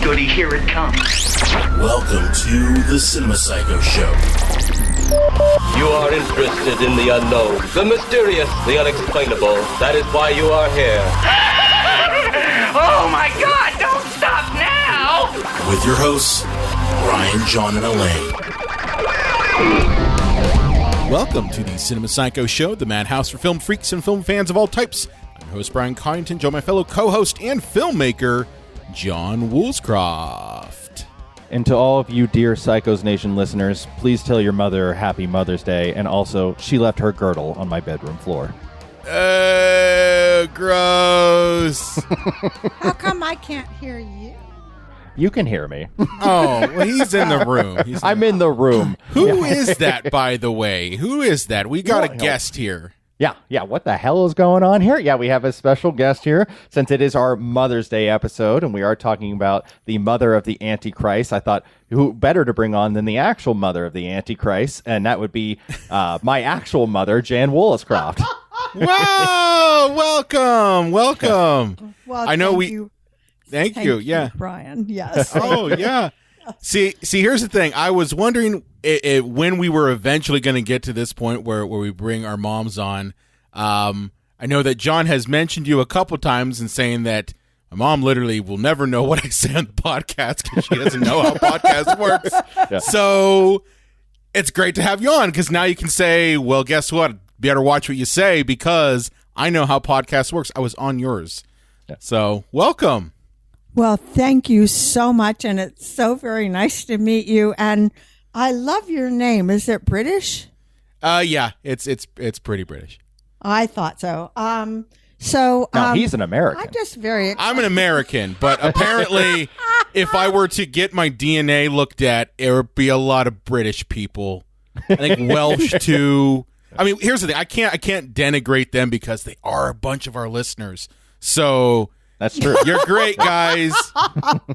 goody, here it comes. Welcome to the Cinema Psycho Show. You are interested in the unknown, the mysterious, the unexplainable. That is why you are here. Oh my God, don't stop now! With your hosts, Brian, John, and Elaine. Welcome to the Cinema Psycho Show, the madhouse for film freaks and film fans of all types. I'm your host, Brian Coddington, joined by my fellow co-host and filmmaker, John Wooliscroft. And to all of you Dear Psychos Nation listeners, please tell your mother Happy Mother's Day, and also, she left her girdle on my bedroom floor. Gross. How come I can't hear you? You can hear me. Oh, well, he's in the room. I'm in the room. Who is that, by the way? Who is that? We got a guest here. Yeah, what the hell is going on here? Yeah, we have a special guest here, since it is our Mother's Day episode, and we are talking about the mother of the Antichrist. I thought, who better to bring on than the actual mother of the Antichrist, and that would be my actual mother, John Wooliscroft. Wow, welcome. Well, I know Thank you, yeah. Brian. Yes. Oh, yeah. See, here's the thing. I was wondering when we were eventually going to get to this point where we bring our moms on. I know that John has mentioned you a couple times and saying that my mom literally will never know what I say on the podcast because she doesn't know how podcast works. Yeah. So it's great to have you on because now you can say, well, guess what? Better watch what you say because I know how podcast works. I was on yours. Yeah. So welcome. Well, thank you so much, and it's so very nice to meet you. And I love your name. Is it British? Yeah, it's pretty British. I thought so. No, he's an American. I'm just very excited. I'm an American, but apparently, if I were to get my DNA looked at, it would be a lot of British people. I think Welsh too. I mean, here's the thing: I can't denigrate them because they are a bunch of our listeners. So. That's true. You're great, guys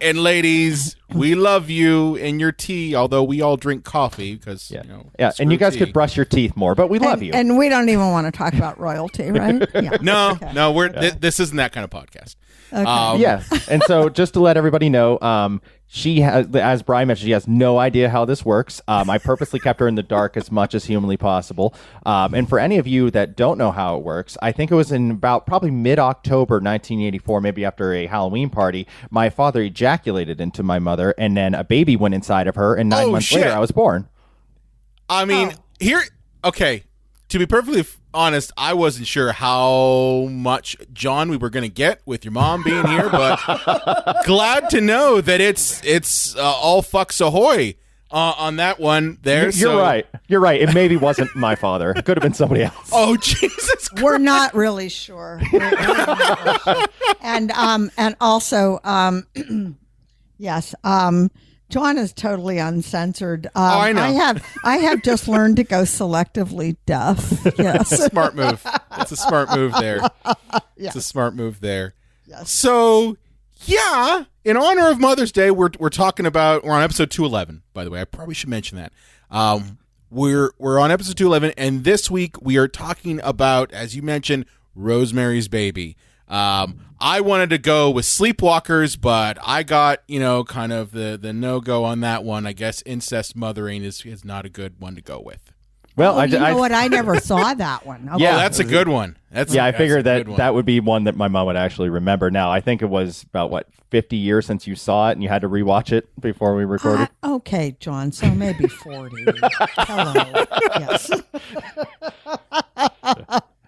and ladies. We love you and your tea, although we all drink coffee because, and you guys could brush your teeth more, but we love you. And we don't even want to talk about royalty, right? Yeah. No, this isn't that kind of podcast. Okay. And so just to let everybody know, she has, as Brian mentioned, she has no idea how this works. I purposely kept her in the dark as much as humanly possible. And for any of you that don't know how it works, I think it was in about probably mid-October 1984, maybe after a Halloween party, my father ejaculated into my mother, and then a baby went inside of her, and 9 months later, I was born. I mean, to be perfectly honest, I wasn't sure how much John we were going to get with your mom being here, but glad to know that it's all fucks ahoy on that one there. You're right. It maybe wasn't my father. It could have been somebody else. Oh, Jesus Christ. We're not really sure. And also, yes, John is totally uncensored. I know. I have just learned to go selectively deaf. Yes. Smart move. It's a smart move there. Yes. It's a smart move there. Yes. So, yeah, in honor of Mother's Day, we're talking about, we're on episode 211, by the way. I probably should mention that. We're on episode 211, and this week we are talking about, as you mentioned, Rosemary's Baby. I wanted to go with Sleepwalkers, but I got, kind of the no-go on that one. I guess incest mothering is not a good one to go with. Well, you know what? I never saw that one. Okay. Yeah, that's a good one. I figured that would be one that my mom would actually remember. Now, I think it was about, 50 years since you saw it, and you had to rewatch it before we recorded? Okay, John, so maybe 40. Hello. Yes.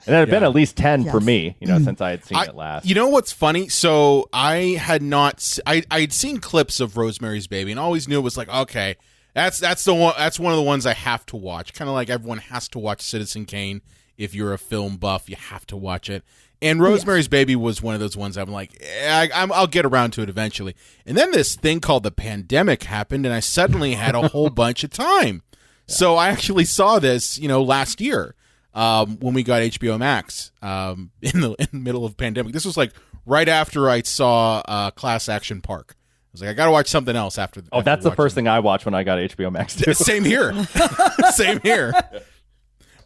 And it had been at least 10 for me, since I had seen it last. You know what's funny? So I had not, I'd seen clips of Rosemary's Baby and always knew it was like, okay, that's the one. That's one of the ones I have to watch. Kind of like everyone has to watch Citizen Kane. If you're a film buff, you have to watch it. And Rosemary's Baby was one of those ones I'm like, I'll get around to it eventually. And then this thing called the pandemic happened, and I suddenly had a whole bunch of time. Yeah. So I actually saw this, last year. When we got HBO Max in the middle of pandemic. This was like right after I saw Class Action Park. I was like, I got to watch something else after. Oh, that's the first thing I watched when I got HBO Max too. Same here. Same here.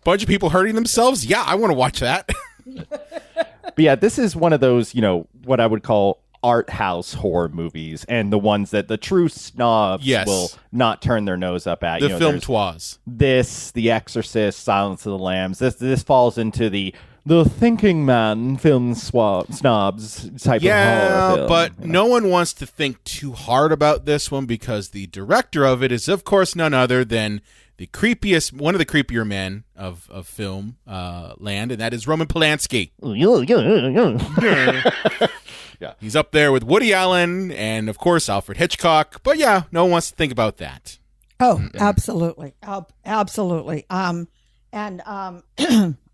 Bunch of people hurting themselves. Yeah, I want to watch that. But yeah, this is one of those, what I would call art house horror movies and the ones that the true snobs will not turn their nose up at. The film tois. This, The Exorcist, Silence of the Lambs. This falls into the thinking man film snobs type of horror film. But no one wants to think too hard about this one because the director of it is, of course, none other than one of the creepier men of film land, and that is Roman Polanski. Yeah, he's up there with Woody Allen and, of course, Alfred Hitchcock. But yeah, no one wants to think about that. Oh, absolutely, absolutely.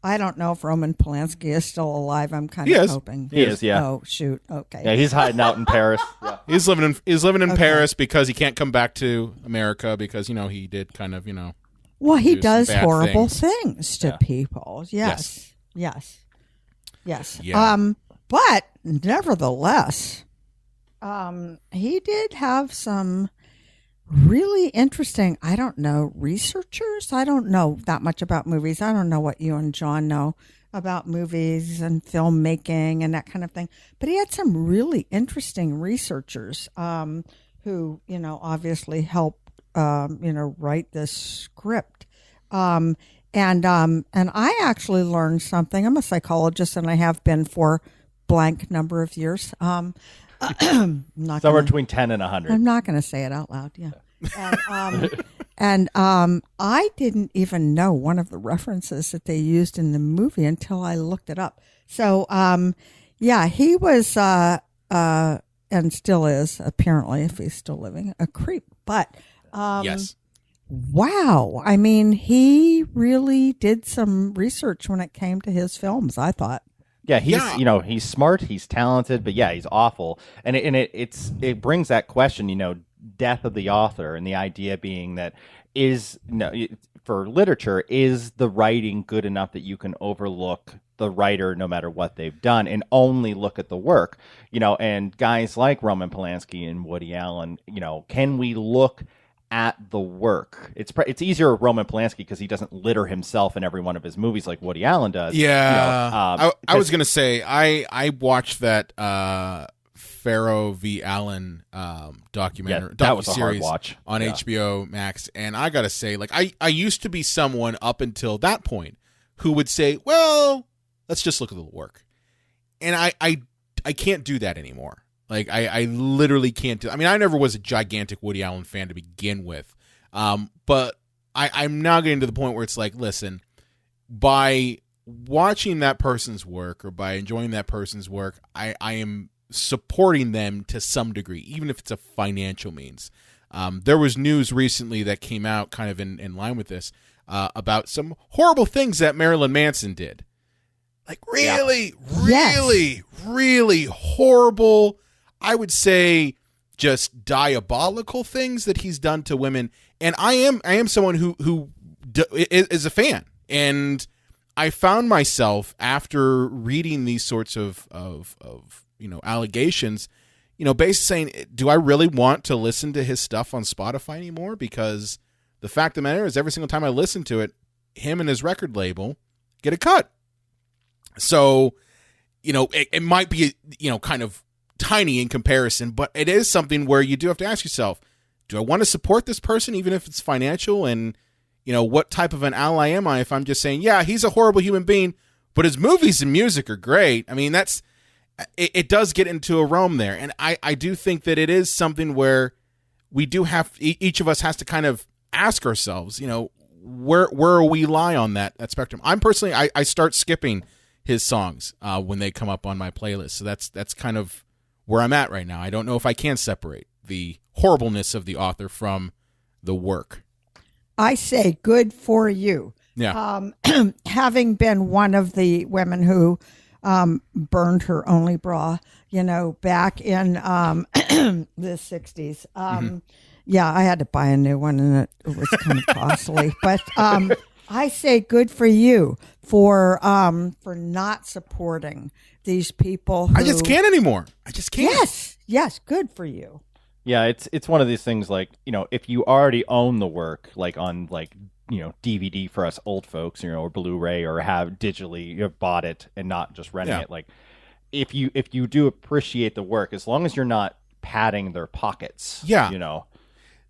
I don't know if Roman Polanski is still alive. I'm kind of hoping he is. Yeah. Oh shoot. Okay. Yeah, he's hiding out in Paris. Yeah. He's living in Paris because he can't come back to America because he did kind of Well, he does horrible things to people. Yes. Yeah. But nevertheless, he did have some really interesting, I don't know, researchers. I don't know that much about movies. I don't know what you and John know about movies and filmmaking and that kind of thing. But he had some really interesting researchers who, obviously helped, write this script. And I actually learned something. I'm a psychologist and I have been for blank number of years. Somewhere between 10 and 100. I'm not going to say it out loud. Yeah. And I didn't even know one of the references that they used in the movie until I looked it up. So, he was, and still is, apparently, if he's still living, a creep. But, yes. Wow. I mean, he really did some research when it came to his films, I thought. Yeah, he's smart, he's talented, but he's awful. And it brings that question, death of the author, and the idea being that for literature, is the writing good enough that you can overlook the writer no matter what they've done and only look at the work? And guys like Roman Polanski and Woody Allen, can we look at the work? It's easier with Roman Polanski because he doesn't litter himself in every one of his movies like Woody Allen does. Yeah, I was gonna say I watched that Pharaoh v. Allen documentary. That was a series hard watch on HBO Max, and I gotta say, I used to be someone up until that point who would say, well, let's just look at the work, and I can't do that anymore. I literally can't do. I mean, I never was a gigantic Woody Allen fan to begin with, but I'm now getting to the point where it's like, listen, by watching that person's work or by enjoying that person's work, I am supporting them to some degree, even if it's a financial means. There was news recently that came out kind of in line with this about some horrible things that Marilyn Manson did. Really horrible, I would say just diabolical things that he's done to women. And I am someone who is a fan. And I found myself after reading these sorts of allegations, basically saying, do I really want to listen to his stuff on Spotify anymore? Because the fact of the matter is, every single time I listen to it, him and his record label get a cut. So, it might be, kind of tiny in comparison, but it is something where you do have to ask yourself, do I want to support this person, even if it's financial? And, what type of an ally am I if I'm just saying, yeah, he's a horrible human being, but his movies and music are great? I mean, it does get into a realm there. And I do think that it is something where we do have, each of us has to kind of ask ourselves, where we lie on that spectrum. I'm personally, I start skipping his songs when they come up on my playlist. So that's kind of where I'm at right now. I don't know if I can separate the horribleness of the author from the work. I say good for you. Yeah. Having been one of the women who burned her only bra, back in the 60s. Yeah, I had to buy a new one and it was kind of costly. But I say good for you for not supporting these people who, I just can't anymore. I just can't. Yes, good for you. Yeah, it's one of these things if you already own the work, on DVD for us old folks, or Blu-ray, or have digitally, you've bought it and not just renting it, if you do appreciate the work, as long as you're not padding their pockets, Yeah. you know.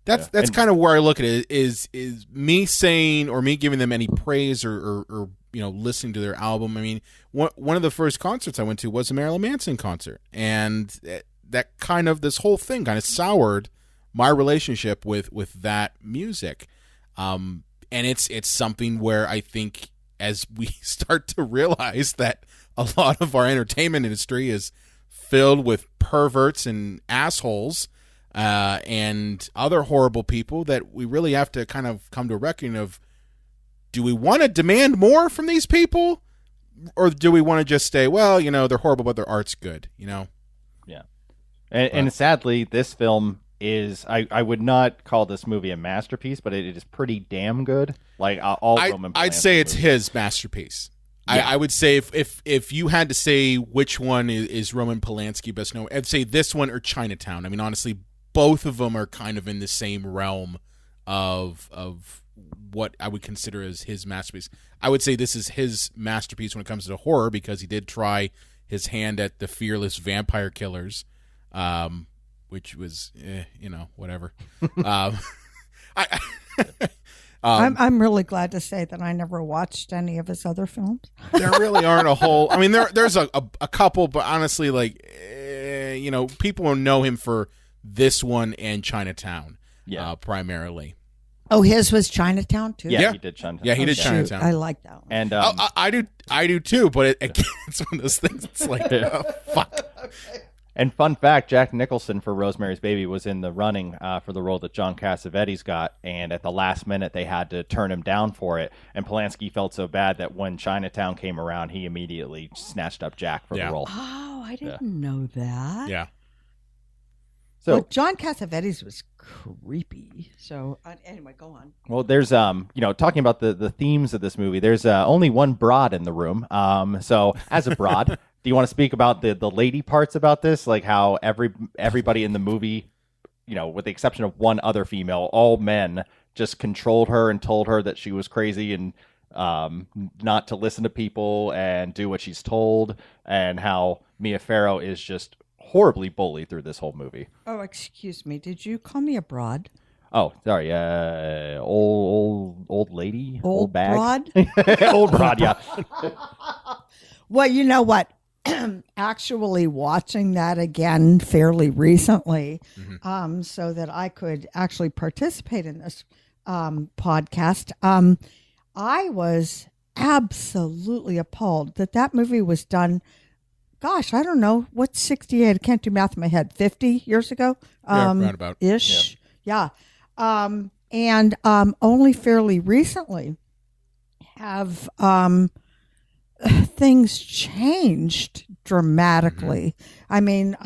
That's And- kind of where I look at it. Is me saying or me giving them any praise or listening to their album? I mean, one of the first concerts I went to was a Marilyn Manson concert, and that kind of this whole thing kind of soured my relationship with that music. And it's something where I think as we start to realize that a lot of our entertainment industry is filled with perverts and assholes. And other horrible people, that we really have to kind of come to a reckoning of, do we want to demand more from these people, or do we want to just say, well, they're horrible, but their art's good, Yeah. And sadly, this film is, I would not call this movie a masterpiece, but it is pretty damn good. Like all Roman Polanski I'd say it's movies. his masterpiece. Yeah. I would say if you had to say which one is Roman Polanski best known, I'd say this one or Chinatown. I mean, honestly, both of them are kind of in the same realm of what I would consider as his masterpiece. I would say this is his masterpiece when it comes to horror, because he did try his hand at the Fearless Vampire Killers, which was, whatever. I'm really glad to say that I never watched any of his other films. There really aren't a whole. I mean, there's a couple, but honestly, people know him for this one and Chinatown, primarily. Oh, his was Chinatown too. Yeah, Yeah. he did Chinatown. Yeah, he did Shoot, Chinatown. I like that one. And I do too, but again, it's one of those things. It's like, oh, fuck. And fun fact, Jack Nicholson for Rosemary's Baby was in the running for the role that John Cassavetes got, and at the last minute they had to turn him down for it. And Polanski felt so bad that when Chinatown came around, he immediately snatched up Jack for the role. Oh, I didn't know that. Yeah. So, Well, John Cassavetes was creepy. So anyway, go on. well, there's talking about the themes of this movie. There's only one broad in the room. So as a broad, do you want to speak about the lady parts about this, like how everybody in the movie, with the exception of one other female, all men just controlled her and told her that she was crazy and not to listen to people and do what she's told, and how Mia Farrow is just horribly bullied through this whole movie. Oh, excuse me. Did you call me a broad? Oh, sorry. Old lady, old bag, broad? old broad. Yeah. Well, you know what? Actually watching that again fairly recently, so that I could actually participate in this podcast, I was absolutely appalled that movie was done. Gosh, I don't know. What's 68? I can't do math in my head. 50 years ago? Roundabout. Ish. Yeah. And only fairly recently have things changed dramatically. I mean,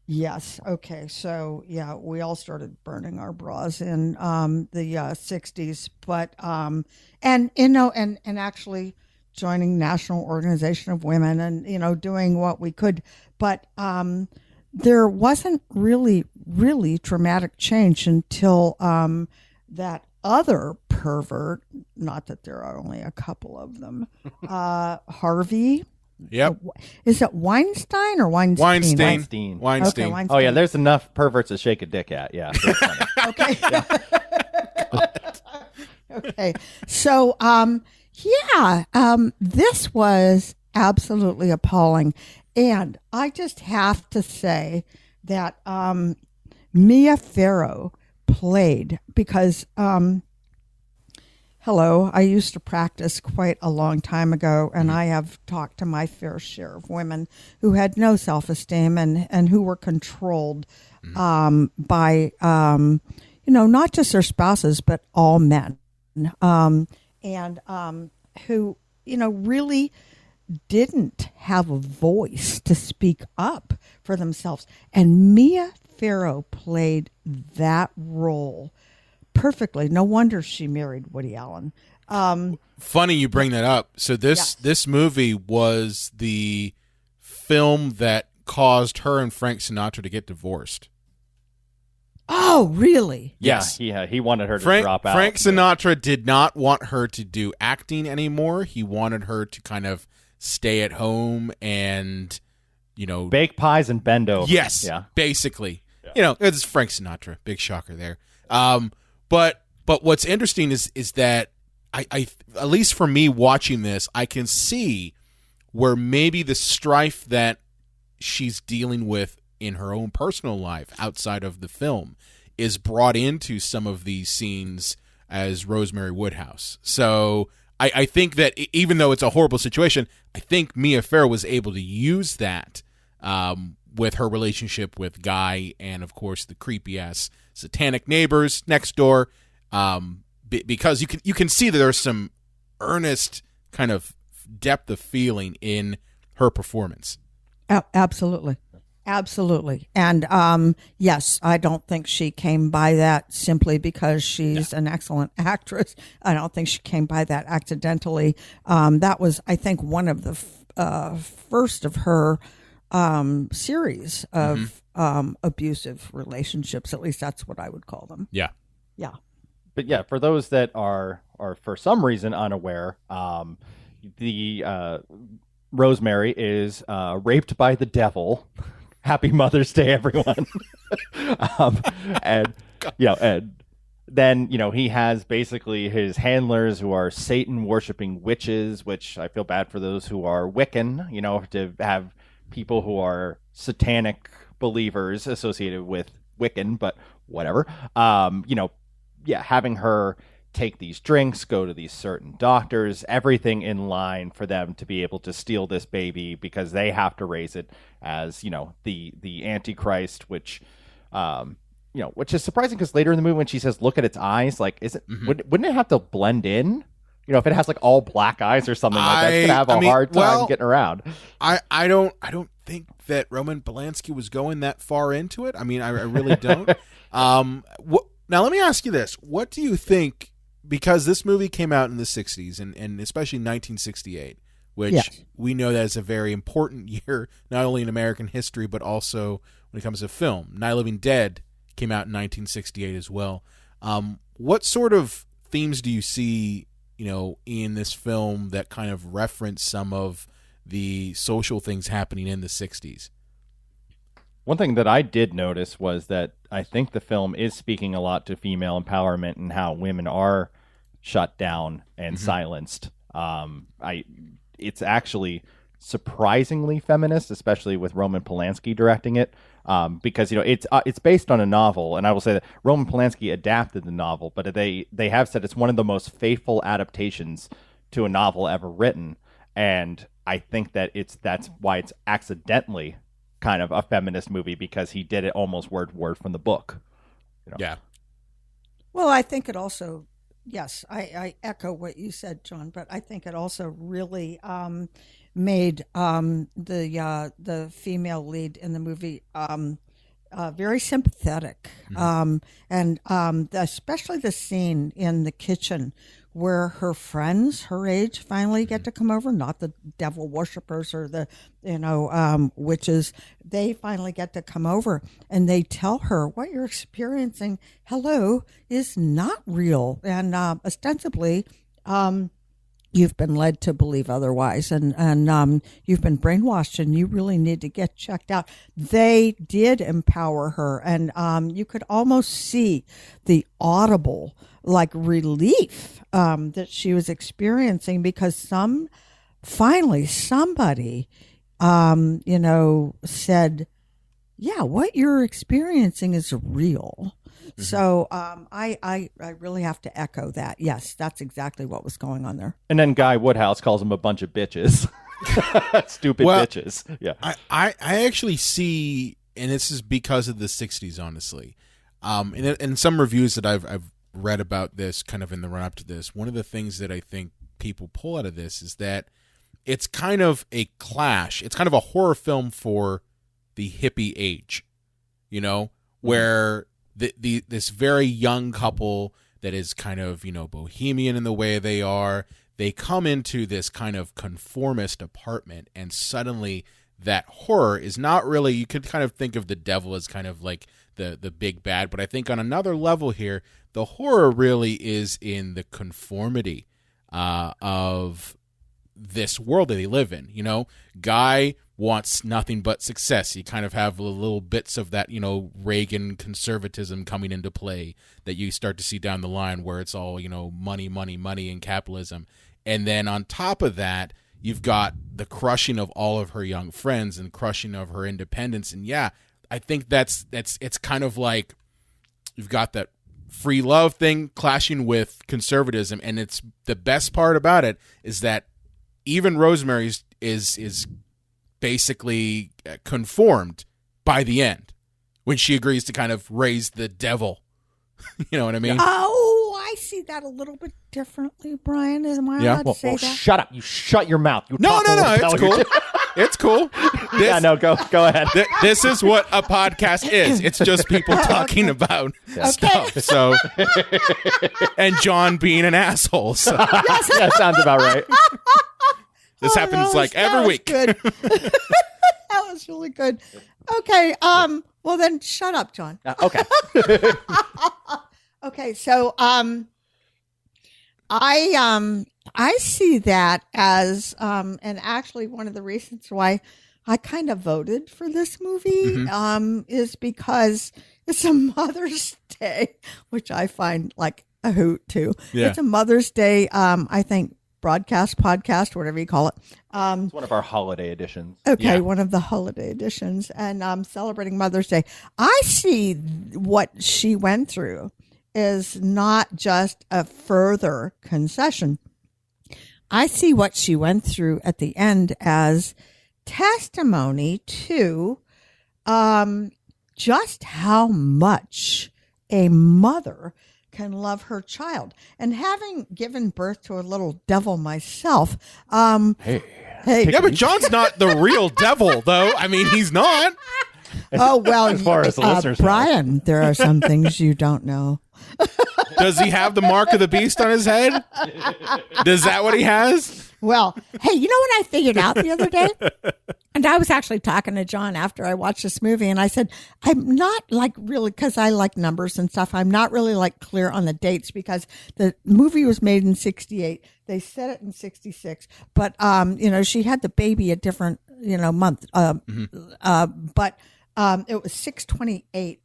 yes. Okay. So, yeah, we all started burning our bras in the 60s. But, and actually joining National Organization of Women and, doing what we could. But there wasn't really dramatic change until that other pervert, not that there are only a couple of them, Harvey. Yep. Is it Weinstein or Weinstein? Weinstein. Okay, Weinstein. Oh yeah, there's enough perverts to shake a dick at. Yeah. That's funny. Okay. Okay. So, this was absolutely appalling. And I just have to say that Mia Farrow played, because, hello, I used to practice quite a long time ago, and I have talked to my fair share of women who had no self-esteem and who were controlled by, not just their spouses, but all men. Who, really didn't have a voice to speak up for themselves. And Mia Farrow played that role perfectly. No wonder she married Woody Allen. Funny you bring that up. So this movie was the film that caused her and Frank Sinatra to get divorced. Oh, really? Yes. Yeah, he wanted her to drop out. Frank Sinatra did not want her to do acting anymore. He wanted her to kind of stay at home and Bake pies and bend over. Yes, Yeah. basically. It's Frank Sinatra. Big shocker there. But what's interesting is that I at least for me watching this, I can see where maybe the strife that she's dealing with in her own personal life outside of the film is brought into some of these scenes as Rosemary Woodhouse. So I think that even though it's a horrible situation, I think Mia Farrow was able to use that with her relationship with Guy and, of course, the creepy-ass satanic neighbors next door, because you can see that there's some earnest kind of depth of feeling in her performance. Absolutely. Absolutely. And yes, I don't think she came by that simply because she's an excellent actress. I don't think she came by that accidentally. That was, I think, one of the first of her series of abusive relationships. At least that's what I would call them. Yeah. Yeah. But yeah, for those that are for some reason unaware, the Rosemary is raped by the devil. Happy Mother's Day, everyone. And then he has basically his handlers who are Satan worshiping witches, which I feel bad for those who are Wiccan. To have people who are satanic believers associated with Wiccan, but whatever. Having her take these drinks, go to these certain doctors, everything in line for them to be able to steal this baby because they have to raise it as, the Antichrist, which is surprising because later in the movie when she says, look at its eyes, like, wouldn't it have to blend in? If it has like all black eyes or something like that, it's going to have a hard time getting around. I don't think that Roman Polanski was going that far into it. I mean, I really don't. Now, let me ask you this. What do you think, because this movie came out in the 60s and especially 1968, which we know that is a very important year, not only in American history, but also when it comes to film. Night of the Living Dead came out in 1968 as well. What sort of themes do you see, in this film that kind of reference some of the social things happening in the 60s? One thing that I did notice was that I think the film is speaking a lot to female empowerment and how women are shut down and silenced. It's actually surprisingly feminist, especially with Roman Polanski directing it, because it's based on a novel, and I will say that Roman Polanski adapted the novel, but they have said it's one of the most faithful adaptations to a novel ever written, and I think that that's why it's accidentally kind of a feminist movie, because he did it almost word for word from the book. Yeah. Well, I think it also, yes, I echo what you said, John, but I think it also really made the female lead in the movie very sympathetic, and especially the scene in the kitchen where her friends her age finally get to come over, not the devil worshippers or the witches. They finally get to come over and they tell her what you're experiencing, is not real, and ostensibly you've been led to believe otherwise, and you've been brainwashed, and you really need to get checked out. They did empower her, and you could almost see the audible relief that she was experiencing, because somebody said, yeah, what you're experiencing is real. So I really have to echo that. Yes, that's exactly what was going on there. And then Guy Woodhouse calls them a bunch of bitches. Stupid bitches. Yeah. I actually see, and this is because of the 60s, honestly. And some reviews that I've read about this kind of in the run up to this, one of the things that I think people pull out of this is that it's kind of a clash. It's kind of a horror film for the hippie age, where this very young couple that is kind of, bohemian in the way they are, they come into this kind of conformist apartment, and suddenly that horror is not really, you could kind of think of the devil as kind of like the big bad, but I think on another level here, the horror really is in the conformity of this world that they live in. Guy wants nothing but success. You kind of have little bits of that, Reagan conservatism coming into play that you start to see down the line, where it's all, money, money, money, and capitalism. And then on top of that, you've got the crushing of all of her young friends and crushing of her independence. And yeah, I think it's kind of like you've got that free love thing clashing with conservatism. And it's the best part about it is that even Rosemary is basically conformed by the end when she agrees to kind of raise the devil. You know what I mean? Oh, I see that a little bit differently, Brian. Am I allowed to say that? Shut up. You shut your mouth. You No, it's cool. It's cool. Go ahead. This is what a podcast is. It's just people talking about stuff. So, and John being an asshole. So. That sounds about right. This happens every week. Good. That was really good. Okay. Well, then shut up, John. Okay. Okay. So, I see that as, and actually one of the reasons why I kind of voted for this movie, is because it's a Mother's Day, which I find like a hoot too. Yeah. It's a Mother's Day, I think, podcast, whatever you call it. It's one of our holiday editions. Okay, Yeah. one of the holiday editions, and celebrating Mother's Day. I see what she went through is not just a further concession. I see what she went through at the end as testimony to just how much a mother can love her child. And having given birth to a little devil myself, hey. Yeah, but John's not the real devil, though. I mean, he's not. Oh, well, As far as the listeners know. Brian, there are some things you don't know. Does he have the mark of the beast on his head? Is that what he has? Well, hey, you know what I figured out the other day? And I was actually talking to John after I watched this movie, and I said, I'm not like really, because I like numbers and stuff, I'm not really like clear on the dates because the movie was made in 68. They set it in 66. But, she had the baby a different, month. But it was 6/28.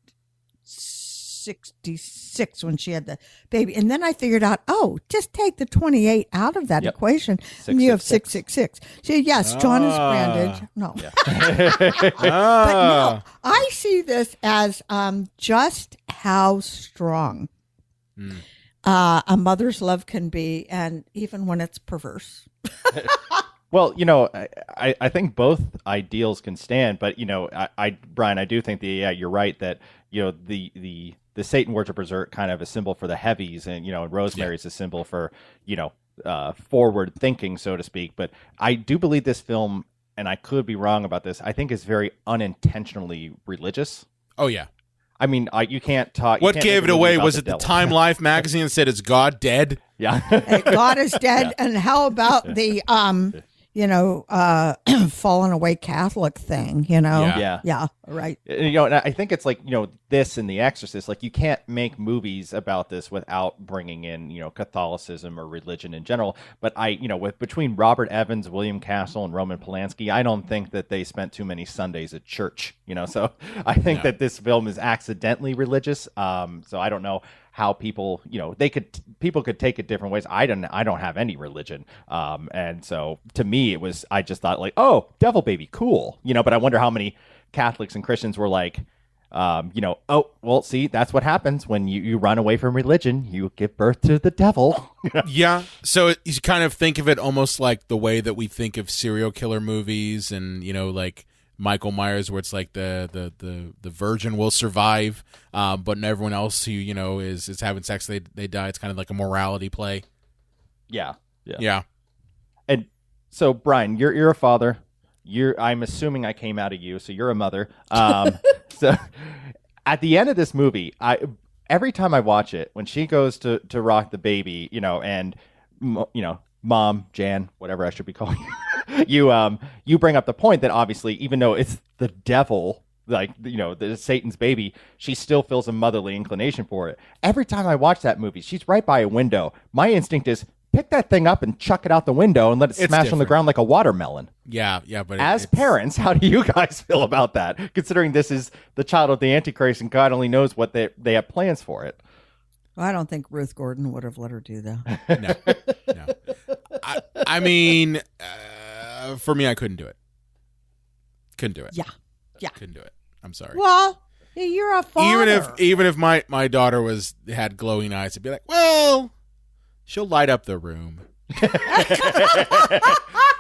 66 when she had the baby, and then I figured out, just take the 28 out of that equation, and you have 666. So yes, John is branded. No, but no, I see this as just how strong a mother's love can be, and even when it's perverse. Well, I think both ideals can stand, but Brian, I do think you're right that the Satan worshippers are kind of a symbol for the heavies, and Rosemary's a symbol for forward thinking, so to speak. But I do believe this film, and I could be wrong about this, I think is very unintentionally religious. Oh yeah. I mean, you can't talk. What gave it away? Was it the Time Life magazine that said, "Is God dead?" Yeah. God is dead. And how about the fallen away Catholic thing, Yeah, right. And I think it's like, this and The Exorcist, like you can't make movies about this without bringing in, Catholicism or religion in general. But between Robert Evans, William Castle, and Roman Polanski, I don't think that they spent too many Sundays at church, so I think that this film is accidentally religious. So I don't know how people, people could take it different ways. I don't have any religion. And so to me, I just thought like, oh, devil baby, cool. But I wonder how many Catholics and Christians were like, oh, well, see, that's what happens when you run away from religion. You give birth to the devil. Yeah. So you kind of think of it almost like the way that we think of serial killer movies and, like Michael Myers, where it's like the virgin will survive, but everyone else who, is having sex, they die. It's kind of like a morality play. Yeah. And so, Brian, you're a father. I'm assuming I came out of you, so you're a mother. So at the end of this movie, every time I watch it, when she goes to rock the baby, and Mom, Jan, whatever I should be calling you, you bring up the point that obviously, even though it's the devil, like, the Satan's baby, she still feels a motherly inclination for it. Every time I watch that movie, she's right by a window. My instinct is pick that thing up and chuck it out the window and let it smash on the ground like a watermelon. Yeah, but As parents, how do you guys feel about that? Considering this is the child of the Antichrist and God only knows what they have plans for it. Well, I don't think Ruth Gordon would have let her do that. No. I mean, for me, I couldn't do it. Couldn't do it. Yeah. Couldn't do it. I'm sorry. Well, you're a father. Even if my daughter had glowing eyes, I'd be like, well, she'll light up the room.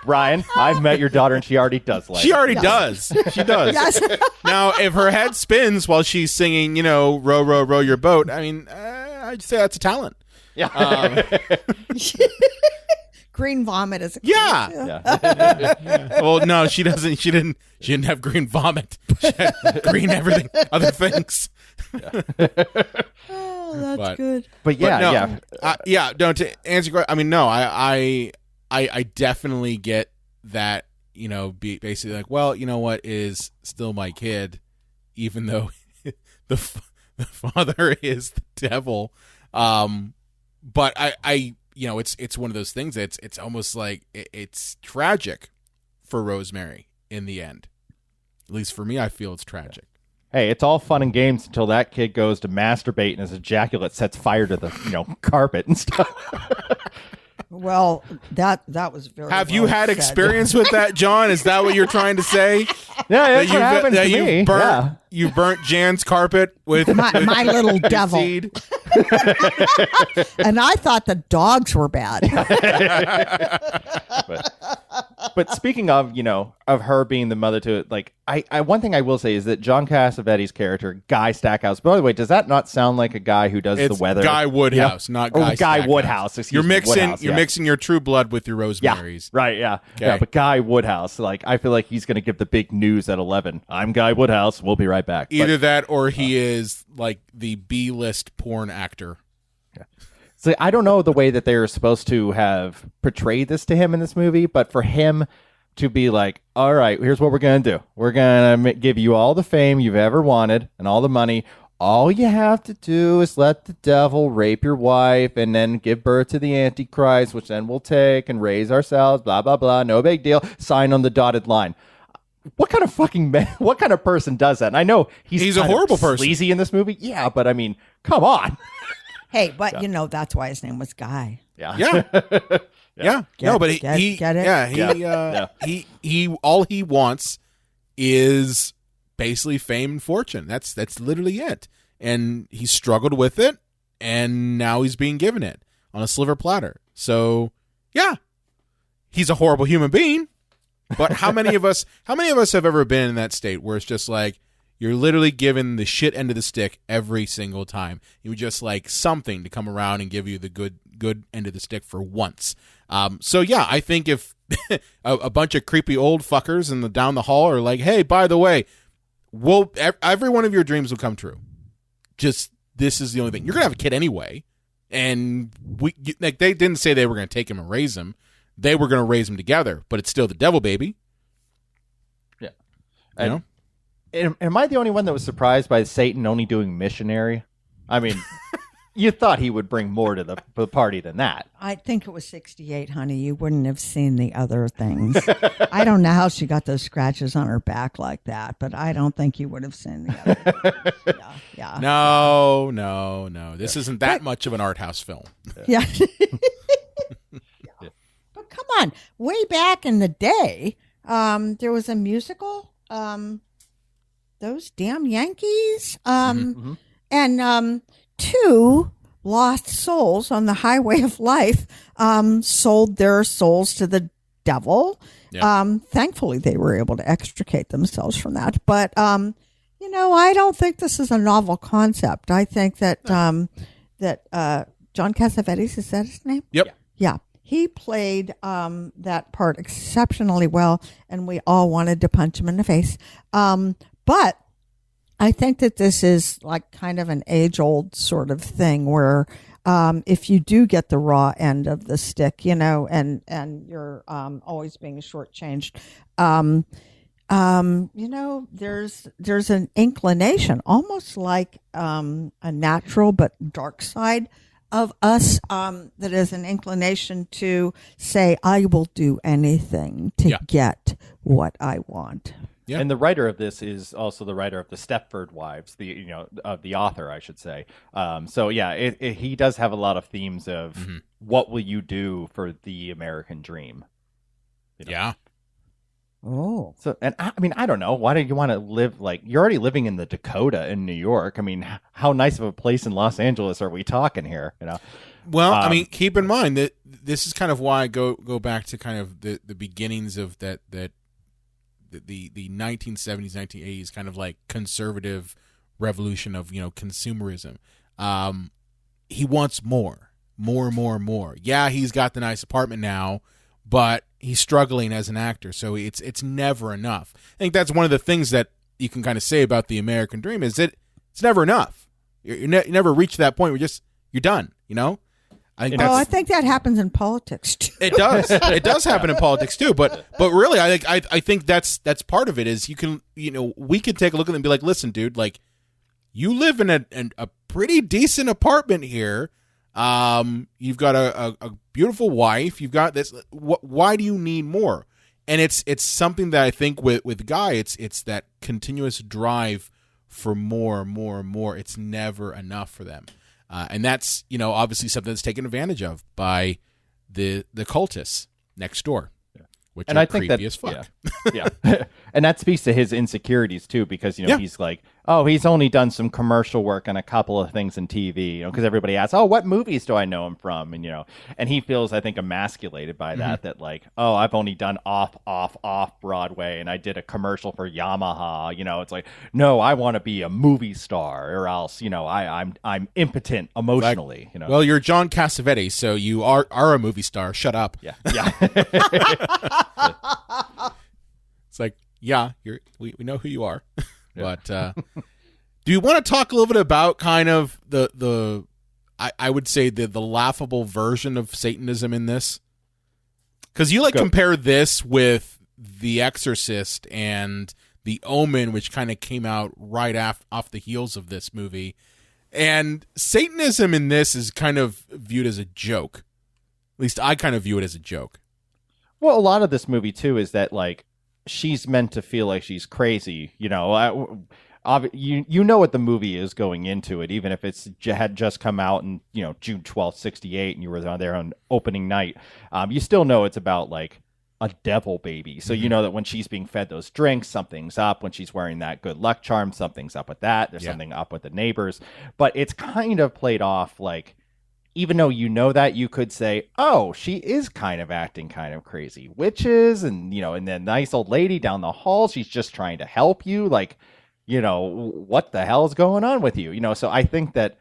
Brian, I've met your daughter and she already does like She already does. She does. Yes. Now, if her head spins while she's singing, row, row, row your boat, I mean, I'd say that's a talent. Yeah. Green vomit is a Yeah. Well, no, she doesn't. She didn't have green vomit. She had green everything, other things. Oh, that's good. But yeah. No, to answer your question, I mean, no, I definitely get that. Be basically like, well, you know what, is still my kid, even though the father is the devil. But I it's one of those things that it's almost like it's tragic for Rosemary in the end. At least for me, I feel it's tragic. Hey, it's all fun and games until that kid goes to masturbate and his ejaculate sets fire to the carpet and stuff. Well, that was very. Have you well had said. experience with that, John? Is that what you're trying to say? Yeah, that's what happens to me. You burnt Jan's carpet with my little devil, seed. And I thought the dogs were bad. But speaking of, of her being the mother to it, like, I one thing I will say is that John Cassavetes' character, Guy Stackhouse, by the way, does that not sound like a guy who does the weather? Guy Woodhouse, not Guy Stackhouse. Woodhouse. Excuse me. Woodhouse, you're mixing your True Blood with your Rosemary's. Yeah, right, yeah. Okay. Yeah, but Guy Woodhouse, like, I feel like he's going to give the big news at 11. I'm Guy Woodhouse. We'll be right back. Either that or he is like the B-list porn actor. So I don't know the way that they were supposed to have portrayed this to him in this movie, but for him to be like, all right, here's what we're going to do. We're going to give you all the fame you've ever wanted and all the money. All you have to do is let the devil rape your wife and then give birth to the Antichrist, which then we'll take and raise ourselves, blah, blah, blah. No big deal. Sign on the dotted line. What kind of fucking man, what kind of person does that? And I know he's a horrible person. Sleazy in this movie. Yeah, but I mean, come on. Hey, but that's why his name was Guy. Yeah. No, but he get it? Yeah, he all he wants is basically fame and fortune. That's literally it. And he struggled with it, and now he's being given it on a silver platter. So, yeah, he's a horrible human being. But how many of us have ever been in that state where it's just like you're literally given the shit end of the stick every single time? You would just like something to come around and give you the good end of the stick for once. So yeah, I think if a bunch of creepy old fuckers down the hall are like, hey, by the way, every one of your dreams will come true. Just this is the only thing. You're gonna have a kid anyway, and they didn't say they were gonna take him and raise him. They were gonna raise him together, but it's still the devil baby. Yeah, Am I the only one that was surprised by Satan only doing missionary? I mean, you thought he would bring more to the party than that. I think it was 68, honey. You wouldn't have seen the other things. I don't know how she got those scratches on her back like that, but I don't think you would have seen the other. Yeah. No. This isn't that much of an art house film. Yeah. But come on. Way back in the day, there was a musical, Those Damn Yankees, and two lost souls on the highway of life sold their souls to the devil. Yeah. Thankfully, they were able to extricate themselves from that. But, I don't think this is a novel concept. I think that John Cassavetes, is that his name? Yep. Yeah. He played that part exceptionally well, and we all wanted to punch him in the face. But I think that this is like kind of an age-old sort of thing where if you do get the raw end of the stick, and you're always being shortchanged, there's an inclination, almost like a natural but dark side of us that is an inclination to say, I will do anything to get what I want. Yeah. And the writer of this is also the writer of the Stepford Wives, the author, I should say. So yeah, he does have a lot of themes of what will you do for the American dream. Yeah. Oh. So, and I mean, I don't know. Why do you want to live you're already living in the Dakota in New York? I mean, how nice of a place in Los Angeles are we talking here? Well, I mean, keep in mind that this is kind of why I go back to kind of the beginnings of the 1970s, 1980s kind of like conservative revolution of, consumerism. He wants more. Yeah, he's got the nice apartment now, but he's struggling as an actor, so it's never enough. I think that's one of the things that you can kind of say about the American dream is that it's never enough. You never reach that point where you're done. I think that happens in politics too. It does. It does happen in politics too. But really, I think that's part of it. Is we can take a look at them and be like, listen, dude, like you live in a pretty decent apartment here. You've got a beautiful wife. You've got this. Why do you need more? And it's something that I think with Guy, it's that continuous drive for more. It's never enough for them. And that's, obviously something that's taken advantage of by the cultists next door, which and are I think creepy as fuck. Yeah. And that speaks to his insecurities too, because, he's like, oh, he's only done some commercial work and a couple of things in TV, because everybody asks, oh, what movies do I know him from? And he feels, I think, emasculated by that like, oh, I've only done off Broadway and I did a commercial for Yamaha. It's like, no, I want to be a movie star or else, I'm impotent emotionally. Well, you're John Cassavetes, so you are a movie star. Shut up. Yeah. It's like, we know who you are. But do you want to talk a little bit about kind of I would say the laughable version of Satanism in this? Because you compare this with The Exorcist and The Omen, which kind of came out right off the heels of this movie. And Satanism in this is kind of viewed as a joke. At least I kind of view it as a joke. Well, a lot of this movie, too, is that, she's meant to feel like she's crazy, you know what the movie is going into it, even if it's had just come out in June 12th, 1968, and you were there on opening night. You still know it's about a devil baby, so you know that when she's being fed those drinks, something's up. When she's wearing that good luck charm, something's up with that. There's something up with the neighbors, but it's kind of played off even though that, you could say, oh, she is kind of acting kind of crazy. Witches and, and then nice old lady down the hall, she's just trying to help you. What the hell is going on with you? So I think that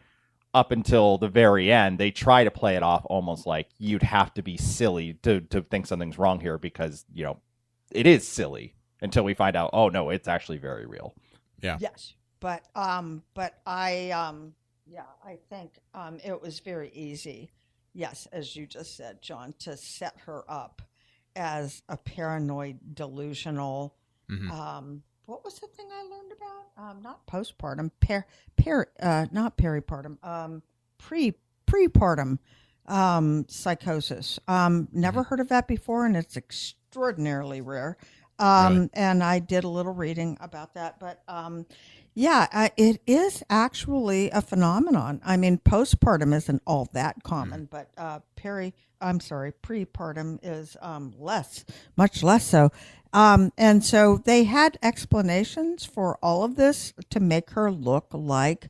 up until the very end, they try to play it off almost like you'd have to be silly to think something's wrong here because, it is silly until we find out, oh, no, it's actually very real. Yeah. Yes. But I think it was very easy, yes, as you just said, John, to set her up as a paranoid, delusional. What was the thing I learned about? Not postpartum, not peripartum, prepartum psychosis. Never heard of that before, and it's extraordinarily rare. Really? And I did a little reading about that, but it is actually a phenomenon. I mean, postpartum isn't all that common, but prepartum is much less so. And so they had explanations for all of this to make her look like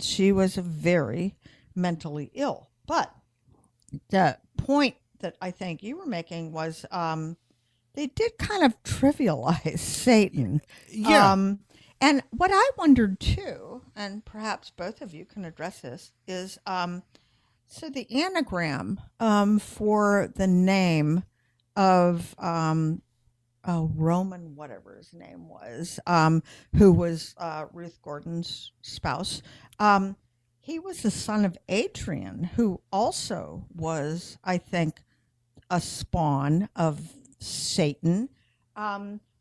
she was very mentally ill. But the point that I think you were making was they did kind of trivialize Satan. Yeah. And what I wondered too, and perhaps both of you can address this, is so the anagram for the name of Roman, whatever his name was, who was Ruth Gordon's spouse, he was the son of Adrian, who also was, I think, a spawn of Satan.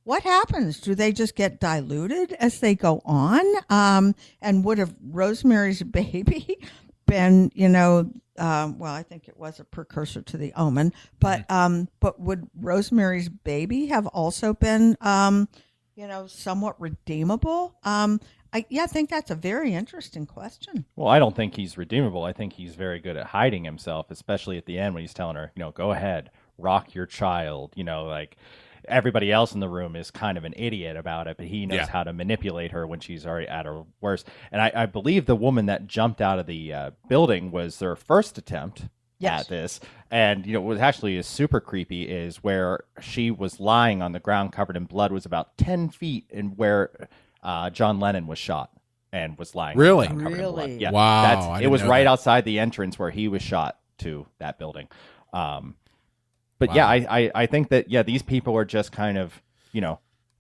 What happens? Do they just get diluted as they go on? And would have Rosemary's Baby been, well, I think it was a precursor to The Omen, but would Rosemary's Baby have also been, somewhat redeemable? I think that's a very interesting question. Well, I don't think he's redeemable. I think he's very good at hiding himself, especially at the end when he's telling her, go ahead, rock your child. Like everybody else in the room is kind of an idiot about it, but he knows how to manipulate her when she's already at her worst. And I believe the woman that jumped out of the building was their first attempt at this. And, what actually is super creepy is where she was lying on the ground covered in blood was about 10 feet in where John Lennon was shot and was lying. Really? On the ground covered in blood. Yeah. Wow. It was right outside the entrance where he was shot to that building. But yeah, I think that, these people are just kind of,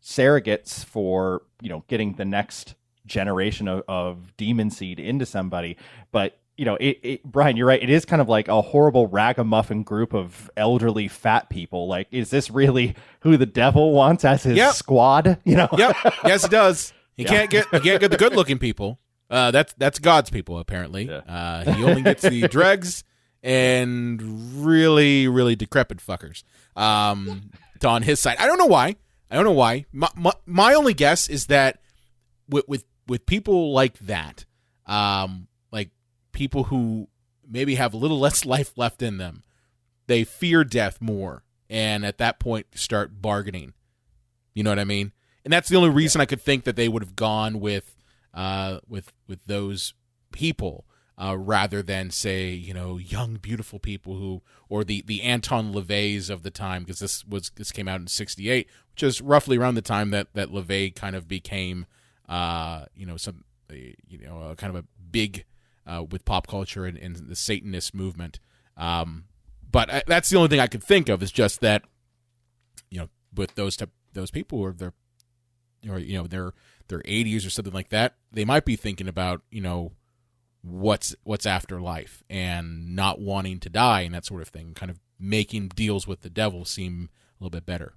surrogates for, getting the next generation of demon seed into somebody. But, Brian, you're right. It is kind of like a horrible ragamuffin group of elderly fat people. Like, is this really who the devil wants as his squad? Yep. Yes, it does. He can't get the good looking people. That's God's people, apparently. Yeah. He only gets the dregs and really, really decrepit fuckers on his side. I don't know why. My only guess is that with people like that, like people who maybe have a little less life left in them, they fear death more, and at that point start bargaining. You know what I mean? And that's the only reason I could think that they would have gone with those people. Rather than, say, young, beautiful people or the Anton LaVeys of the time, because this came out in '68, which is roughly around the time that LaVey kind of became, kind of a big with pop culture and the Satanist movement. But that's the only thing I could think of is just that, with those people or their 80s or something like that, they might be thinking about, what's after life and not wanting to die and that sort of thing, kind of making deals with the devil seem a little bit better.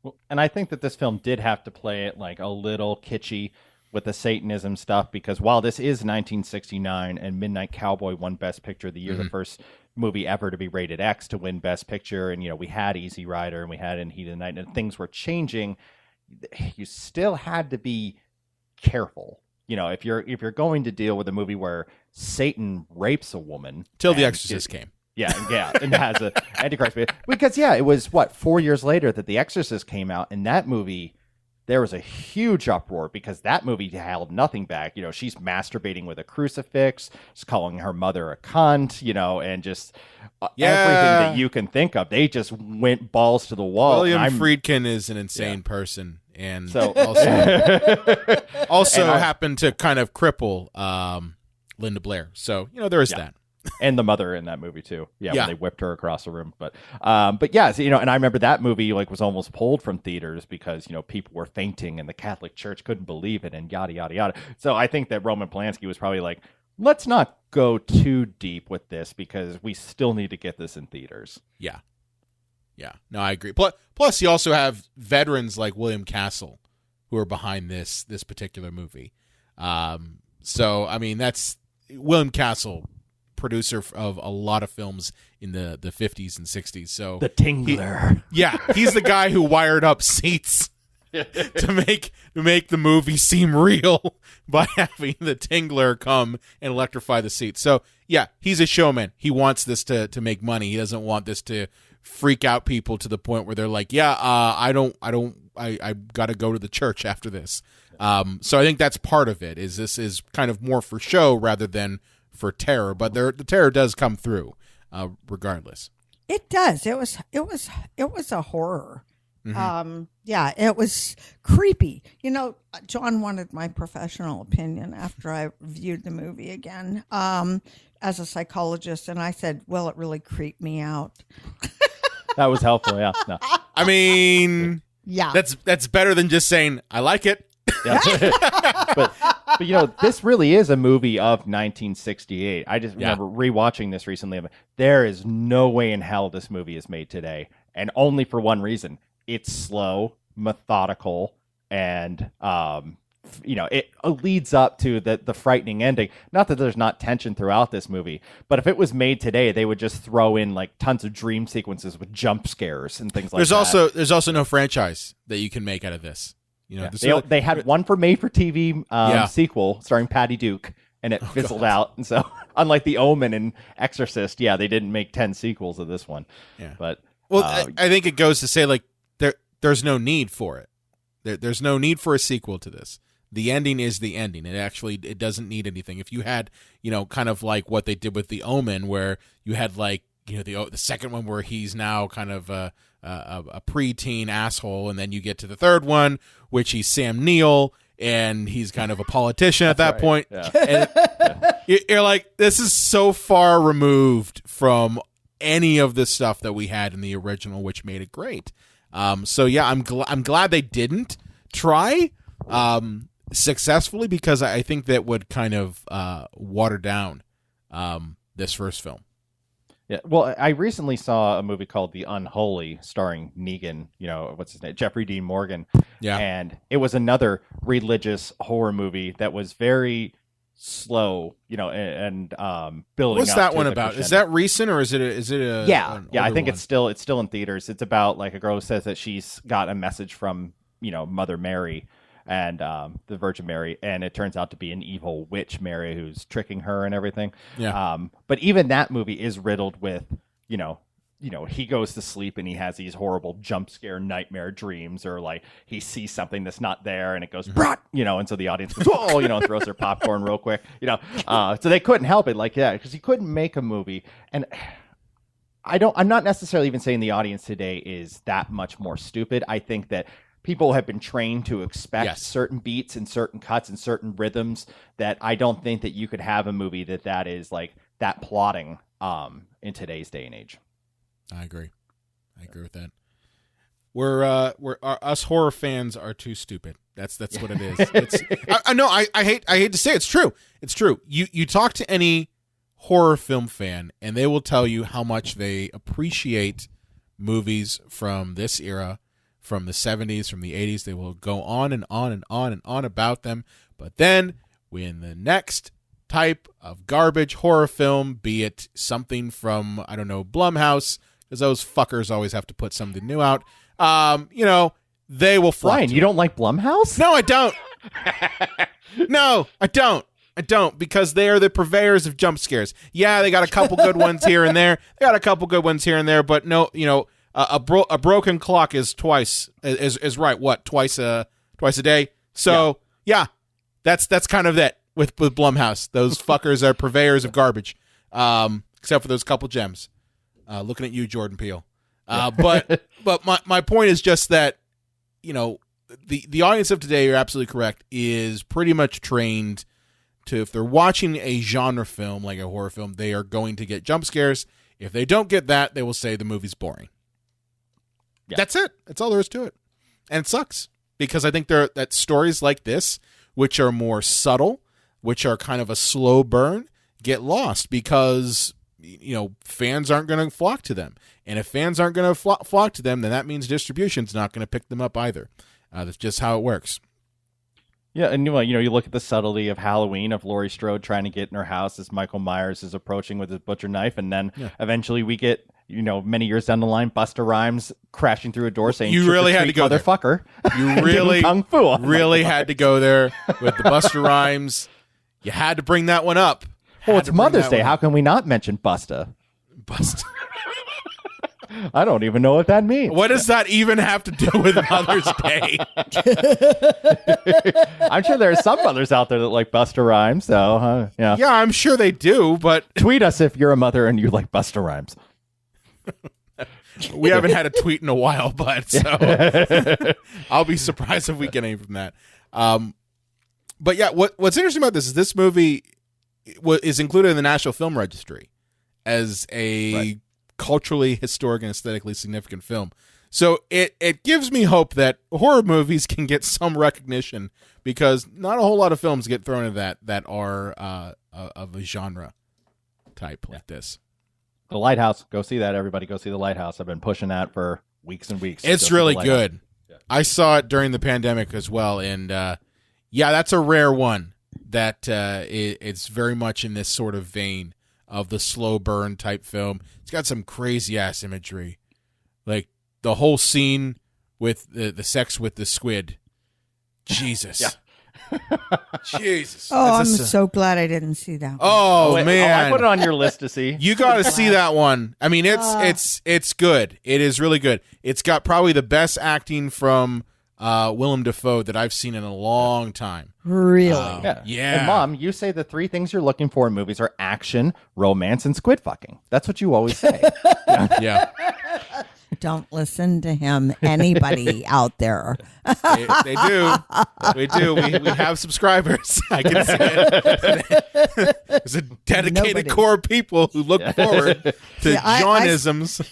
Well, and I think that this film did have to play it like a little kitschy with the Satanism stuff, because while this is 1969 and Midnight Cowboy won Best Picture of the year, the first movie ever to be rated X to win Best Picture, and we had Easy Rider and we had In Heat of the Night, and things were changing, you still had to be careful. If you're going to deal with a movie where Satan rapes a woman, till The Exorcist came, and has an Antichrist, because it was 4 years later that The Exorcist came out, and that movie, there was a huge uproar because that movie held nothing back. She's masturbating with a crucifix, she's calling her mother a cunt, and just everything that you can think of. They just went balls to the wall. William Friedkin is an insane person. And so also happened to kind of cripple Linda Blair. So, there is that. And the mother in that movie too. When they whipped her across the room. But so, and I remember that movie was almost pulled from theaters because, people were fainting and the Catholic Church couldn't believe it and yada, yada, yada. So I think that Roman Polanski was probably like, let's not go too deep with this because we still need to get this in theaters. Yeah. Yeah, no, I agree. Plus, you also have veterans like William Castle who are behind this particular movie. So, I mean, that's William Castle, producer of a lot of films in the 50s and 60s. So The Tingler. He's the guy who wired up seats to make the movie seem real by having the Tingler come and electrify the seats. So, he's a showman. He wants this to make money. He doesn't want this to freak out people to the point where they're like, I got to go to the church after this. So I think that's part of it. Is this is kind of more for show rather than for terror, but the terror does come through, regardless. It does. It was a horror. It was creepy. John wanted my professional opinion after I viewed the movie again, as a psychologist, and I said, well, it really creeped me out. That was helpful, yeah. No. I mean, that's better than just saying I like it. Yeah. but this really is a movie of 1968. I just remember rewatching this recently. There is no way in hell this movie is made today, and only for one reason: it's slow, methodical, and it leads up to the frightening ending. Not that there's not tension throughout this movie, but if it was made today, they would just throw in like tons of dream sequences with jump scares and things like that. There's also no franchise that you can make out of this. They had one for made-for-TV sequel starring Patty Duke, and it fizzled out. And so, unlike The Omen and Exorcist, they didn't make 10 sequels of this one. Yeah, but I think it goes to say like there's no need for it. There's no need for a sequel to this. The ending is the ending. It doesn't need anything. If you had, kind of like what they did with The Omen, where you had like, the second one where he's now kind of a preteen asshole, and then you get to the third one, which he's Sam Neill, and he's kind of a politician at that point. Yeah. And you're like, this is so far removed from any of the stuff that we had in the original, which made it great. So yeah, I'm glad they didn't try successfully, because I think that would kind of water down this first film. Yeah, well, I recently saw a movie called The Unholy, starring Negan. What's his name? Jeffrey Dean Morgan. Yeah, and it was another religious horror movie that was very slow, and building. What's up that to one the about? crescendo. Is that recent, or is it a yeah? I think one? it's still in theaters. It's about like a girl who says that she's got a message from Mother Mary and the Virgin Mary, and it turns out to be an evil witch Mary who's tricking her and everything. Yeah. But even that movie is riddled with he goes to sleep and he has these horrible jump scare nightmare dreams, or like he sees something that's not there and it goes brat, and so the audience goes, whoa, and throws their popcorn real quick, so they couldn't help it, like, yeah, because you couldn't make a movie. And I'm not necessarily even saying the audience today is that much more stupid. I think that people have been trained to expect certain beats and certain cuts and certain rhythms that I don't think that you could have a movie that is like that plotting in today's day and age. I agree with that. We're us horror fans are too stupid. That's what it is. I know. I hate to say it. It's true. It's true. You talk to any horror film fan, and they will tell you how much they appreciate movies from this era, from the 70s, from the 80s. They will go on and on and on and on about them. But then when the next type of garbage horror film, be it something from, I don't know, Blumhouse, because those fuckers always have to put something new out, they will fly. Ryan, you don't like Blumhouse? No, I don't. No, I don't, because they are the purveyors of jump scares. Yeah, they got a couple good ones here and there. But no, a broken clock is twice is right. What, twice a day? So yeah, that's kind of it with Blumhouse. Those fuckers are purveyors of garbage, except for those couple gems. Looking at you, Jordan Peele. But my point is just that the audience of today, you're absolutely correct, is pretty much trained to, if they're watching a genre film like a horror film, they are going to get jump scares. If they don't get that, they will say the movie's boring. Yeah. That's it. That's all there is to it. And it sucks, because I think that stories like this, which are more subtle, which are kind of a slow burn, get lost because fans aren't going to flock to them. And if fans aren't going to flock to them, then that means distribution's not going to pick them up either. That's just how it works. Yeah, and you look at the subtlety of Halloween, of Laurie Strode trying to get in her house as Michael Myers is approaching with his butcher knife, and then eventually we get, many years down the line, Busta Rhymes crashing through a door saying, "You really had to go, motherfucker!" You really, kung fu really had to go there with the Busta Rhymes. You had to bring that one up. Well, it's Mother's Day. How can we not mention Busta? Busta. I don't even know what that means. What does that even have to do with Mother's Day? I'm sure there are some mothers out there that like Busta Rhymes. So, yeah. Yeah, I'm sure they do, but... Tweet us if you're a mother and you like Busta Rhymes. We haven't had a tweet in a while, but so I'll be surprised if we get any from that. But yeah, what's interesting about this movie is included in the National Film Registry as a culturally, historic, and aesthetically significant film. So it gives me hope that horror movies can get some recognition, because not a whole lot of films get thrown into that are of a genre type like this. The Lighthouse. Go see that, everybody. Go see The Lighthouse. I've been pushing that for weeks and weeks. It's really good. Yeah. I saw it during the pandemic as well, and Yeah, that's a rare one. That it's very much in this sort of vein of the slow burn type film. It's got some crazy ass imagery, like the whole scene with the sex with the squid. Jesus. Yeah. Jesus. Oh, I'm That's so glad I didn't see that one. Oh, wait, man. I put it on your list to see. You got to see that one. I mean, it's good. It is really good. It's got probably the best acting from Willem Dafoe that I've seen in a long time. Really? Yeah. And Mom, you say the 3 things you're looking for in movies are action, romance, and squid fucking. That's what you always say. Yeah. Don't listen to him, anybody out there. They do. We do. We have subscribers. I can see it. There's a dedicated Nobody. core of people who look forward to Yeah, I- Johnisms.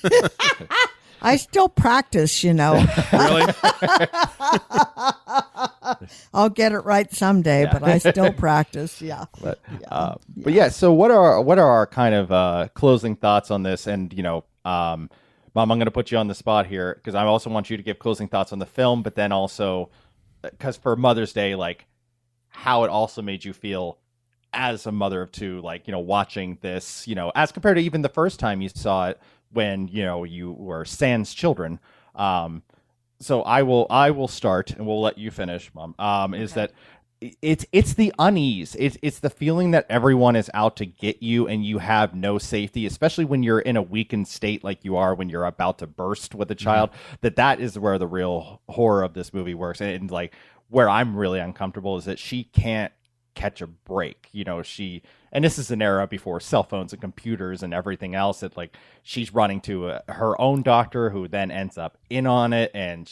I still practice, Really? I'll get it right someday, but I still practice. Yeah. But yeah, so what are our kind of closing thoughts on this? And Mom, I'm going to put you on the spot here because I also want you to give closing thoughts on the film, but then also because for Mother's Day, like how it also made you feel as a mother of 2, like, watching this, as compared to even the first time you saw it when, you were sans children. So I will start and we'll let you finish, Mom. Is that it's the unease. It's the feeling that everyone is out to get you and you have no safety, especially when you're in a weakened state like you are when you're about to burst with a child. That is where the real horror of this movie works. And like where I'm really uncomfortable is that she can't catch a break. And this is an era before cell phones and computers and everything else, that like she's running to her own doctor who then ends up in on it. And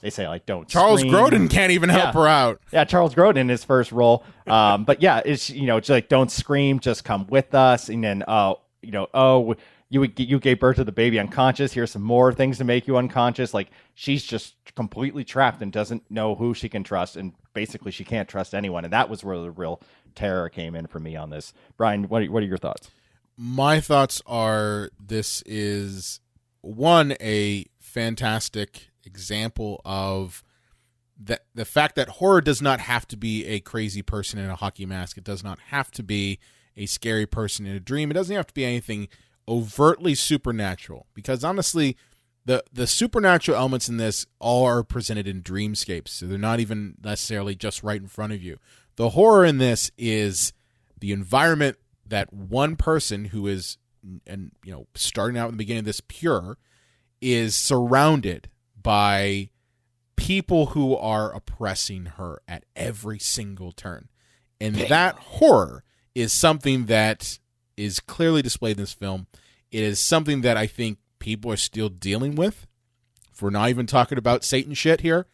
they say like, don't Charles scream. Grodin can't even help her out. Yeah, Charles Grodin in his first role. But yeah, it's it's like, don't scream, just come with us. And then you gave birth to the baby unconscious. Here's some more things to make you unconscious. Like she's just completely trapped and doesn't know who she can trust, and basically she can't trust anyone. And that was where the real terror came in for me on this. Brian, what are your thoughts? My thoughts are this is a fantastic example of the fact that horror does not have to be a crazy person in a hockey mask. It does not have to be a scary person in a dream. It doesn't have to be anything overtly supernatural, because honestly, the supernatural elements in this all are presented in dreamscapes, so they're not even necessarily just right in front of you. The horror in this is the environment that one person who is, and starting out in the beginning of this pure, is surrounded by people who are oppressing her at every single turn. And that horror is something that is clearly displayed in this film. It is something that I think people are still dealing with. If we're not even talking about Satan shit here,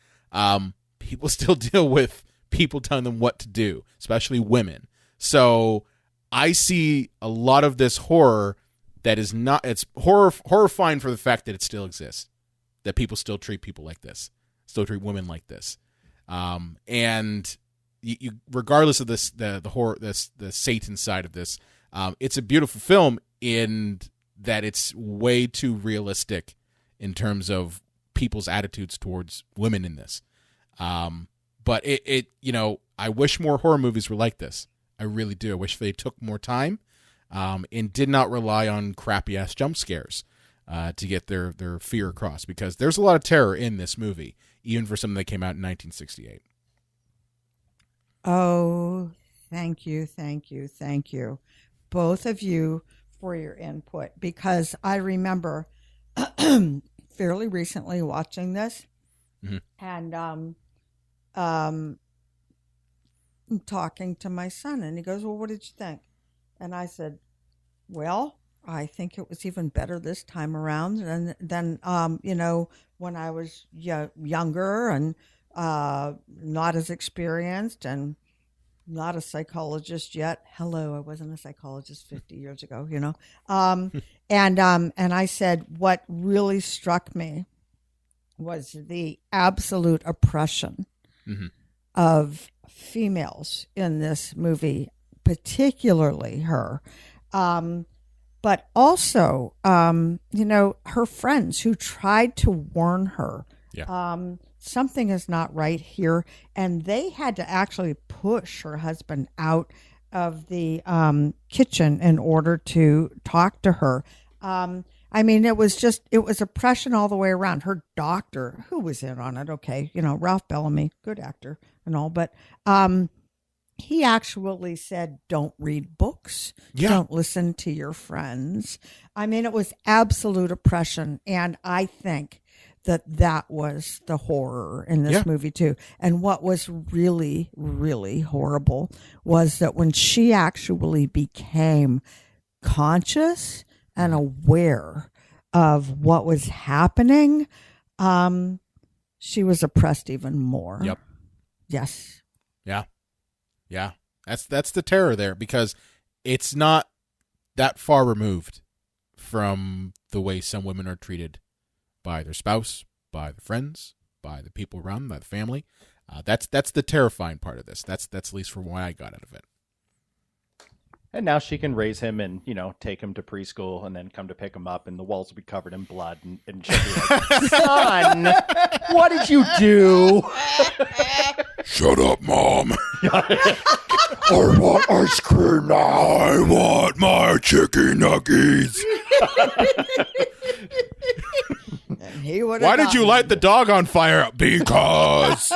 people still deal with people telling them what to do, especially women. So I see a lot of this horror that is not, it's horrifying for the fact that it still exists, that people still treat people like this, still treat women like this. And you regardless of this, the horror, the Satan side of this, it's a beautiful film in that it's way too realistic in terms of people's attitudes towards women in this. But I wish more horror movies were like this. I really do. I wish they took more time and did not rely on crappy ass jump scares to get their fear across, because there's a lot of terror in this movie, even for something that came out in 1968. Oh, thank you. Both of you for your input, because I remember fairly recently watching this and talking to my son, and he goes, well, what did you think? And I said, well, I think it was even better this time around than when I was younger and not as experienced and not a psychologist yet. Hello, I wasn't a psychologist 50 years ago, And I said, what really struck me was the absolute oppression of females in this movie, particularly her. But also, her friends who tried to warn her. Yeah. something is not right here. And they had to actually push her husband out of the kitchen in order to talk to her. I mean, it was oppression all the way around. Her doctor, who was in on it, okay, Ralph Bellamy, good actor and all, but he actually said, don't read books. Yeah. Don't listen to your friends. I mean, it was absolute oppression. And I think that was the horror in this movie too. And what was really, really horrible was that when she actually became conscious and aware of what was happening, she was oppressed even more. Yep. Yes. Yeah. Yeah. That's the terror there, because it's not that far removed from the way some women are treated by their spouse, by their friends, by the people around them, by the family. That's the terrifying part of this. That's at least from what I got out of it. And now she can raise him and, take him to preschool and then come to pick him up, and the walls will be covered in blood. And she'll be like, son, what did you do? Shut up, Mom. I want ice cream now. I want my chicken nuggets. Why did you light the dog on fire? Because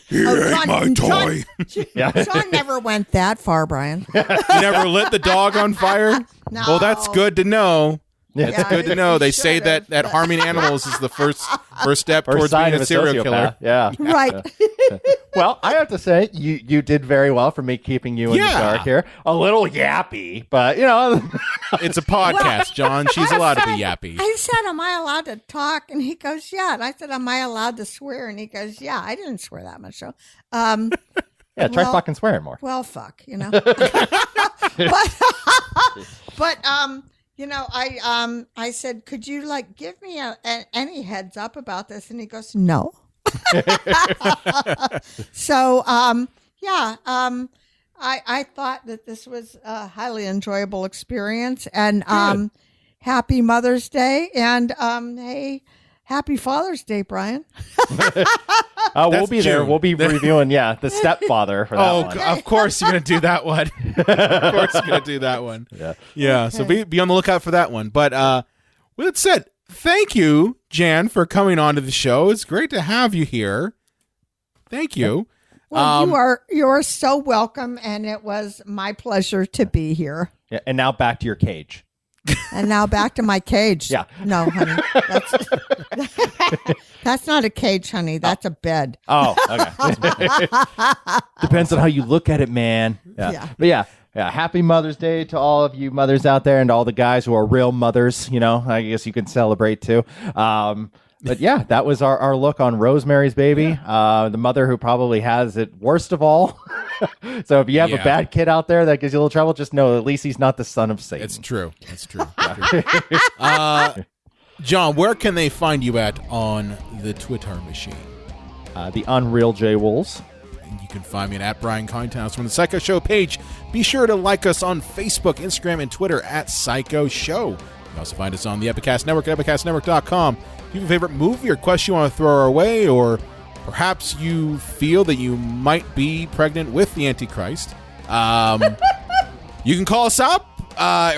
he ate my toy. Sean never went that far, Brian. You never lit the dog on fire? No. Well, that's good to know. Yeah, It's good to know. They say that harming animals is the first step First towards sign being of a serial killer. Yeah. Right. Well, I have to say, you did very well for me keeping you in the dark here. A little yappy, but, It's a podcast, John. She's allowed to be yappy. I said, am I allowed to talk? And he goes, yeah. And I said, am I allowed to swear? And he goes, yeah. I didn't swear that much. So, yeah, try fucking swearing more. well, fuck, but I said, could you give me any heads up about this? And he goes, no. So, I thought that this was a highly enjoyable experience, and happy Mother's Day, and hey, happy Father's Day, Brian. We'll be there. June. We'll be reviewing, the stepfather for that one. Of course you're going to do that one. Of course you're going to do that one. Yeah. So be on the lookout for that one. But with that said, thank you, Jan, for coming on to the show. It's great to have you here. Thank you. Well, you're so welcome, and it was my pleasure to be here. Yeah, and now back to your cage. And now back to my cage. Yeah. No, honey. That's not a cage, honey. That's a bed. Oh, okay. Depends on how you look at it, man. Yeah. But yeah, happy Mother's Day to all of you mothers out there and all the guys who are real mothers. I guess you can celebrate too. But yeah, that was our look on Rosemary's Baby, the mother who probably has it worst of all. So if you have a bad kid out there that gives you a little trouble, just know at least he's not the son of Satan. It's true. It's true. John, where can they find you at on the Twitter machine? The Unreal J. Wolves. And you can find me at Brian Kindhouse from the Psycho Show page. Be sure to like us on Facebook, Instagram, and Twitter at Psycho Show. You can also find us on the Epicast Network at epicastnetwork.com. If you have a favorite movie or question you want to throw our way, or perhaps you feel that you might be pregnant with the Antichrist, you can call us up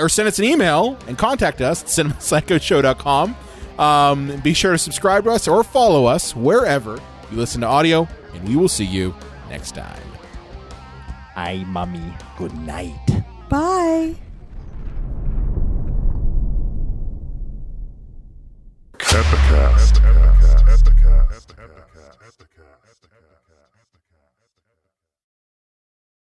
or send us an email and contact us at cinemapsychoshow.com. Be sure to subscribe to us or follow us wherever you listen to audio, and we will see you next time. Aye, mommy. Good night. Bye.